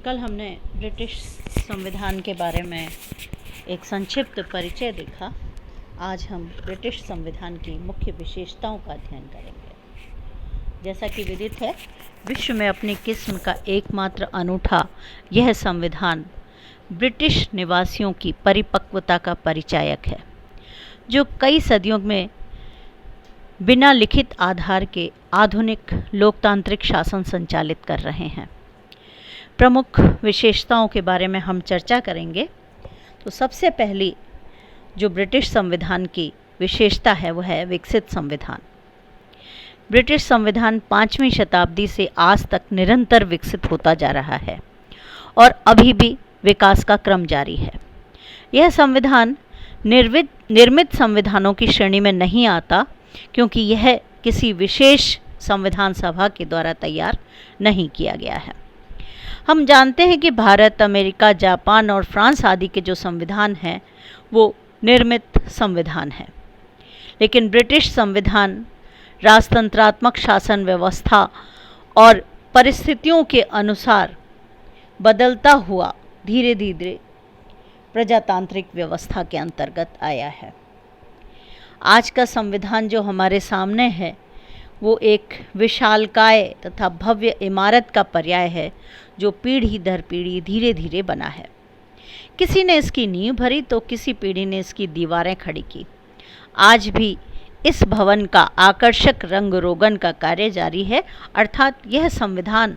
कल हमने ब्रिटिश संविधान के बारे में एक संक्षिप्त परिचय देखा। आज हम ब्रिटिश संविधान की मुख्य विशेषताओं का अध्ययन करेंगे। जैसा कि विदित है, विश्व में अपनी किस्म का एकमात्र अनूठा यह संविधान ब्रिटिश निवासियों की परिपक्वता का परिचायक है, जो कई सदियों में बिना लिखित आधार के आधुनिक लोकतांत्रिक शासन संचालित कर रहे हैं। प्रमुख विशेषताओं के बारे में हम चर्चा करेंगे। तो सबसे पहली जो ब्रिटिश संविधान की विशेषता है वह है विकसित संविधान। ब्रिटिश संविधान 5वीं शताब्दी से आज तक निरंतर विकसित होता जा रहा है और अभी भी विकास का क्रम जारी है। यह संविधान निर्मित संविधानों की श्रेणी में नहीं आता, क्योंकि यह किसी विशेष संविधान सभा के द्वारा तैयार नहीं किया गया है। हम जानते हैं कि भारत, अमेरिका, जापान और फ्रांस आदि के जो संविधान हैं वो निर्मित संविधान हैं, लेकिन ब्रिटिश संविधान राजतंत्रात्मक शासन व्यवस्था और परिस्थितियों के अनुसार बदलता हुआ धीरे धीरे प्रजातांत्रिक व्यवस्था के अंतर्गत आया है। आज का संविधान जो हमारे सामने है वो एक विशालकाय तथा भव्य इमारत का पर्याय है, जो पीढ़ी दर पीढ़ी धीरे धीरे बना है। किसी ने इसकी नींव भरी तो किसी पीढ़ी ने इसकी दीवारें खड़ी की। आज भी इस भवन का आकर्षक रंग रोगन का कार्य जारी है, अर्थात यह संविधान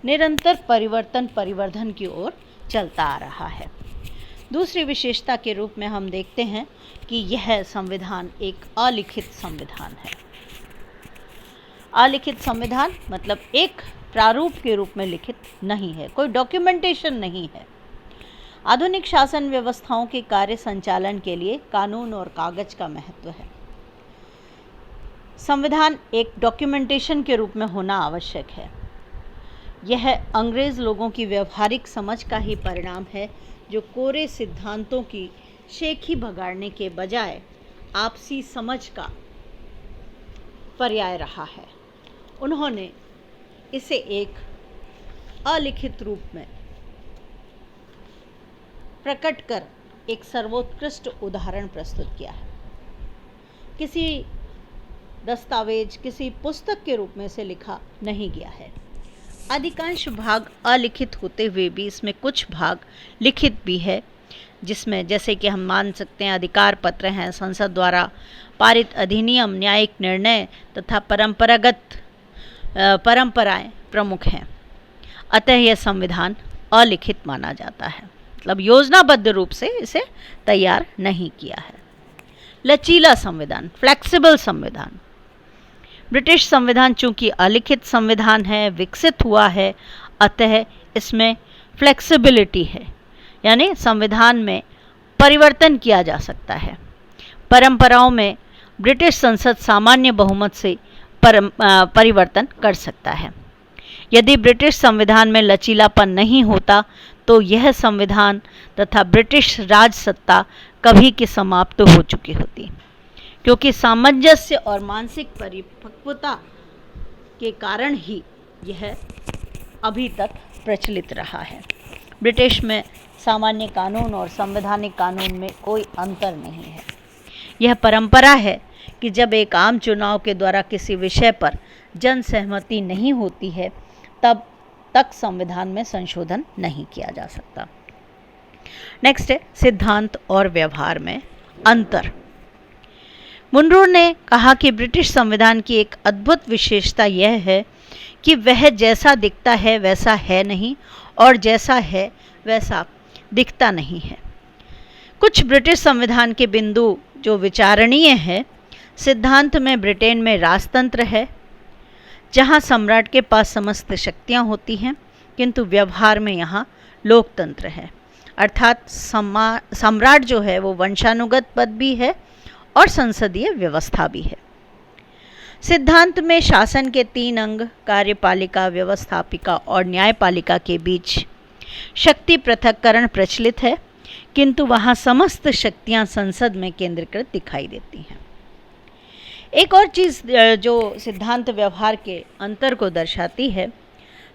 निरंतर परिवर्धन की ओर चलता आ रहा है। दूसरी विशेषता के रूप में हम देखते हैं कि यह संविधान एक अलिखित संविधान है। अलिखित संविधान मतलब एक प्रारूप के रूप में लिखित नहीं है, कोई डॉक्यूमेंटेशन नहीं है। आधुनिक शासन व्यवस्थाओं के कार्य संचालन के लिए कानून और कागज का महत्व है। संविधान एक डॉक्यूमेंटेशन के रूप में होना आवश्यक है। यह अंग्रेज लोगों की व्यवहारिक समझ का ही परिणाम है, जो कोरे सिद्धांतों की शेखी भगाड़ने के बजाय आपसी समझ का पर्याय रहा है। उन्होंने इसे एक अलिखित रूप में प्रकट कर एक सर्वोत्कृष्ट उदाहरण प्रस्तुत किया है। किसी दस्तावेज, किसी पुस्तक के रूप में इसे लिखा नहीं गया है। अधिकांश भाग अलिखित होते हुए भी इसमें कुछ भाग लिखित भी है, जिसमें जैसे कि हम मान सकते हैं अधिकार पत्र हैं, संसद द्वारा पारित अधिनियम, न्यायिक निर्णय तथा परंपराएं प्रमुख हैं। अतः यह संविधान अलिखित माना जाता है, मतलब योजनाबद्ध रूप से इसे तैयार नहीं किया है। लचीला संविधान, फ्लेक्सिबल संविधान। ब्रिटिश संविधान चूंकि अलिखित संविधान है, विकसित हुआ है, अतः इसमें फ्लेक्सिबिलिटी है, यानी संविधान में परिवर्तन किया जा सकता है। परंपराओं में ब्रिटिश संसद सामान्य बहुमत से परिवर्तन कर सकता है। यदि ब्रिटिश संविधान में लचीलापन नहीं होता तो यह संविधान तथा ब्रिटिश राज सत्ता कभी की समाप्त हो चुकी होती, क्योंकि सामंजस्य और मानसिक परिपक्वता के कारण ही यह अभी तक प्रचलित रहा है। ब्रिटिश में सामान्य कानून और संवैधानिक कानून में कोई अंतर नहीं है। यह परंपरा है कि जब एक आम चुनाव के द्वारा किसी विषय पर जन सहमति नहीं होती है, तब तक संविधान में संशोधन नहीं किया जा सकता। नेक्स्ट है सिद्धांत और व्यवहार में अंतर। मुनरो ने कहा कि ब्रिटिश संविधान की एक अद्भुत विशेषता यह है कि वह जैसा दिखता है वैसा है नहीं, और जैसा है वैसा दिखता नहीं है। कुछ ब्रिटिश संविधान के बिंदु जो विचारणीय है। सिद्धांत में ब्रिटेन में राजतंत्र है, जहां सम्राट के पास समस्त शक्तियां होती हैं, किंतु व्यवहार में यहाँ लोकतंत्र है, अर्थात सम्राट जो है वो वंशानुगत पद भी है और संसदीय व्यवस्था भी है। सिद्धांत में शासन के 3 अंग कार्यपालिका, व्यवस्थापिका और न्यायपालिका के बीच शक्ति पृथक्करण प्रचलित है, किंतु वहाँ समस्त शक्तियाँ संसद में केंद्रीकृत दिखाई देती हैं। एक और चीज़ जो सिद्धांत व्यवहार के अंतर को दर्शाती है,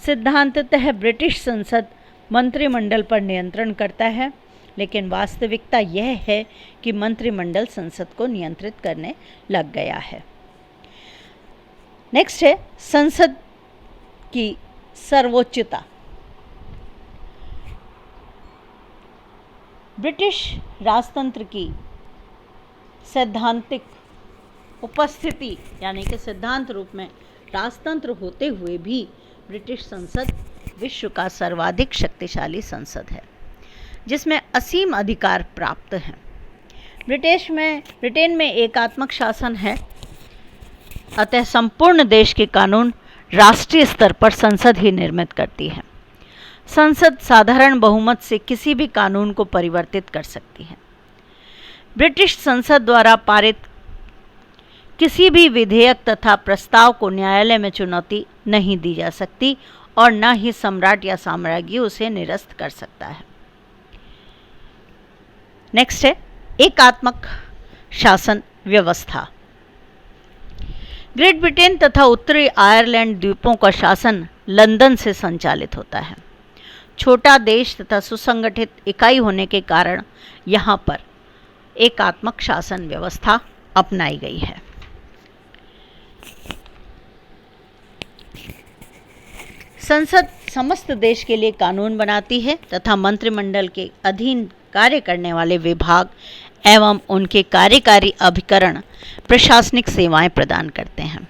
सिद्धांततः ब्रिटिश संसद मंत्रिमंडल पर नियंत्रण करता है, लेकिन वास्तविकता यह है कि मंत्रिमंडल संसद को नियंत्रित करने लग गया है। नेक्स्ट है संसद की सर्वोच्चता। ब्रिटिश राजतंत्र की सैद्धांतिक उपस्थिति यानी कि सिद्धांत रूप में राजतंत्र होते हुए भी ब्रिटिश संसद विश्व का सर्वाधिक शक्तिशाली संसद है, जिसमें असीम अधिकार प्राप्त हैं। ब्रिटेन में एकात्मक शासन है, अतः संपूर्ण देश के कानून राष्ट्रीय स्तर पर संसद ही निर्मित करती है। संसद साधारण बहुमत से किसी भी कानून को परिवर्तित कर सकती है। ब्रिटिश संसद द्वारा पारित किसी भी विधेयक तथा प्रस्ताव को न्यायालय में चुनौती नहीं दी जा सकती और न ही सम्राट या साम्राज्ञी उसे निरस्त कर सकता है। नेक्स्ट है एकात्मक शासन व्यवस्था। ग्रेट ब्रिटेन तथा उत्तरी आयरलैंड द्वीपों का शासन लंदन से संचालित होता है। छोटा देश तथा सुसंगठित इकाई होने के कारण यहाँ पर एकात्मक शासन व्यवस्था अपनाई गई है। संसद समस्त देश के लिए कानून बनाती है तथा मंत्रिमंडल के अधीन कार्य करने वाले विभाग एवं उनके कार्यकारी अभिकरण प्रशासनिक सेवाएं प्रदान करते हैं।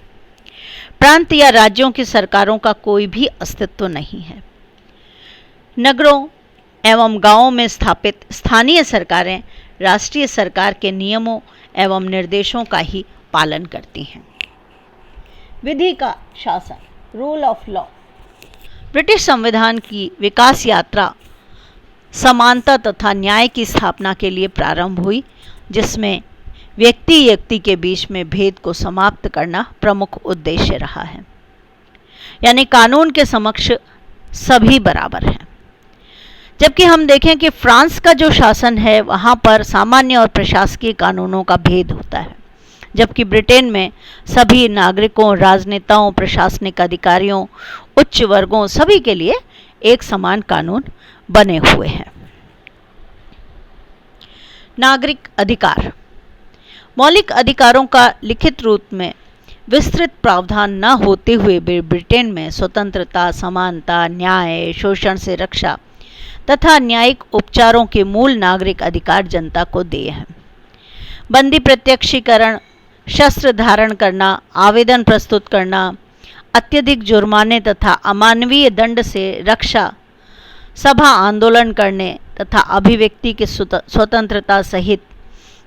प्रांत या राज्यों की सरकारों का कोई भी अस्तित्व नहीं है। नगरों एवं गांवों में स्थापित स्थानीय सरकारें राष्ट्रीय सरकार के नियमों एवं निर्देशों का ही पालन करती हैं। विधि का शासन, रूल ऑफ लॉ। ब्रिटिश संविधान की विकास यात्रा समानता तथा न्याय की स्थापना के लिए प्रारंभ हुई, जिसमें व्यक्ति के बीच में भेद को समाप्त करना प्रमुख उद्देश्य रहा है। यानी कानून के समक्ष सभी बराबर हैं। जबकि हम देखें कि फ्रांस का जो शासन है वहाँ पर सामान्य और प्रशासकीय कानूनों का भेद होता है, जबकि ब्रिटेन में सभी नागरिकों, राजनेताओं, प्रशासनिक अधिकारियों, उच्च वर्गों सभी के लिए एक समान कानून बने हुए हैं। नागरिक अधिकार। मौलिक अधिकारों का लिखित रूप में विस्तृत प्रावधान न होते हुए ब्रिटेन में स्वतंत्रता, समानता, न्याय, शोषण से रक्षा तथा न्यायिक उपचारों के मूल नागरिक अधिकार जनता को दिए हैं। बंदी प्रत्यक्षीकरण, शस्त्र धारण करना, आवेदन प्रस्तुत करना, अत्यधिक जुर्माने तथा अमानवीय दंड से रक्षा, सभा आंदोलन करने तथा अभिव्यक्ति की स्वतंत्रता सहित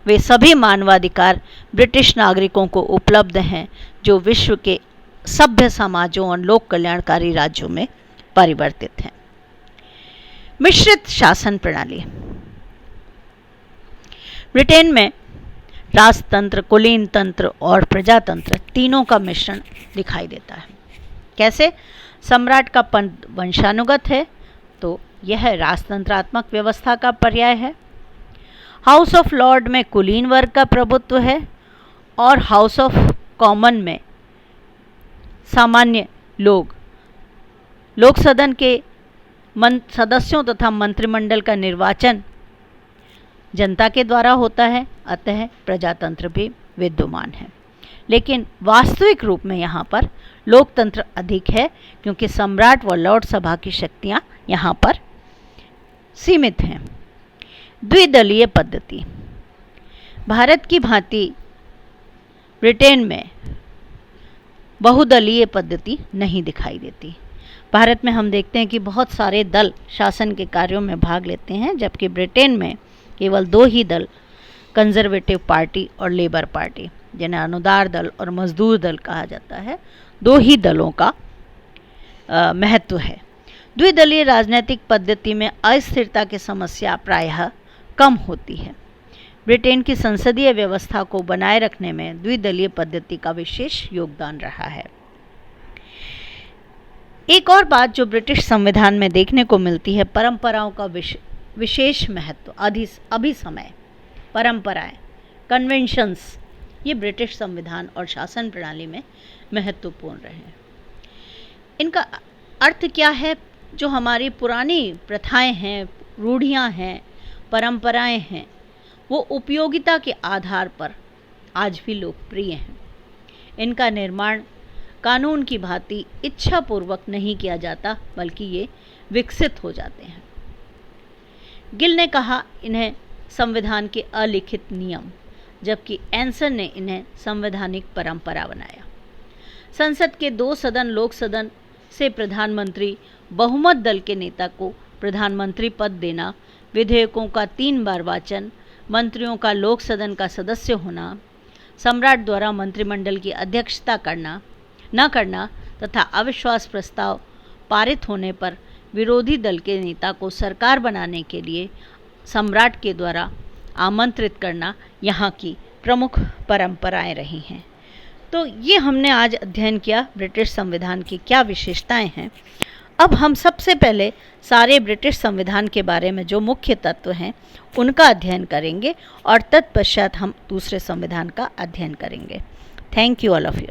वे सभी मानवाधिकार ब्रिटिश नागरिकों को उपलब्ध हैं जो विश्व के सभ्य समाजों और लोक कल्याणकारी राज्यों में परिवर्तित हैं। मिश्रित शासन प्रणाली। ब्रिटेन में राजतंत्र, कुलीन तंत्र और प्रजातंत्र तीनों का मिश्रण दिखाई देता है। कैसे? सम्राट का पद वंशानुगत है तो यह राजतंत्रात्मक व्यवस्था का पर्याय है। हाउस ऑफ लॉर्ड में कुलीन वर्ग का प्रभुत्व है और हाउस ऑफ कॉमन में सामान्य लोक सदन के सदस्यों तथा मंत्रिमंडल का निर्वाचन जनता के द्वारा होता है, अतः प्रजातंत्र भी विद्यमान है। लेकिन वास्तविक रूप में यहाँ पर लोकतंत्र अधिक है, क्योंकि सम्राट व लॉर्ड सभा की शक्तियाँ यहाँ पर सीमित हैं। द्विदलीय पद्धति। भारत की भांति ब्रिटेन में बहुदलीय पद्धति नहीं दिखाई देती। भारत में हम देखते हैं कि बहुत सारे दल शासन के कार्यों में भाग लेते हैं, जबकि ब्रिटेन में केवल दो ही दल, कंजर्वेटिव पार्टी और लेबर पार्टी, जिन्हें अनुदार दल और मजदूर दल कहा जाता है, दो ही दलों का महत्व है। द्विदलीय राजनीतिक पद्धति में अस्थिरता की समस्या प्रायः कम होती है। ब्रिटेन की संसदीय व्यवस्था को बनाए रखने में द्विदलीय पद्धति का विशेष योगदान रहा है। एक और बात जो ब्रिटिश संविधान में देखने को मिलती है, परंपराओं का विशेष महत्व। अभिसमय, परंपराएं, कन्वेंशंस, ये ब्रिटिश संविधान और शासन प्रणाली में महत्वपूर्ण रहे हैं। इनका अर्थ क्या है? जो हमारी पुरानी प्रथाएं हैं, रूढ़ियाँ हैं, परंपराएं हैं, वो उपयोगिता के आधार पर आज भी लोकप्रिय हैं। इनका निर्माण कानून की भांति इच्छापूर्वक नहीं किया जाता, बल्कि ये विकसित हो जाते हैं। गिल ने कहा इन्हें संविधान के अलिखित नियम, जबकि एंसन ने इन्हें संवैधानिक परंपरा बनाया। संसद के 2 सदन लोक सदन से प्रधानमंत्री बहुमत दल के नेता को प्रधानमंत्री पद देना, विधेयकों का 3 बार वाचन, मंत्रियों का लोक सदन का सदस्य होना, सम्राट द्वारा मंत्रिमंडल की अध्यक्षता न करना तथा अविश्वास प्रस्ताव पारित होने पर विरोधी दल के नेता को सरकार बनाने के लिए सम्राट के द्वारा आमंत्रित करना यहाँ की प्रमुख परंपराएं रही हैं। तो ये हमने आज अध्ययन किया ब्रिटिश संविधान की क्या विशेषताएं हैं। अब हम सबसे पहले सारे ब्रिटिश संविधान के बारे में जो मुख्य तत्व हैं उनका अध्ययन करेंगे और तत्पश्चात हम दूसरे संविधान का अध्ययन करेंगे। Thank you all of you.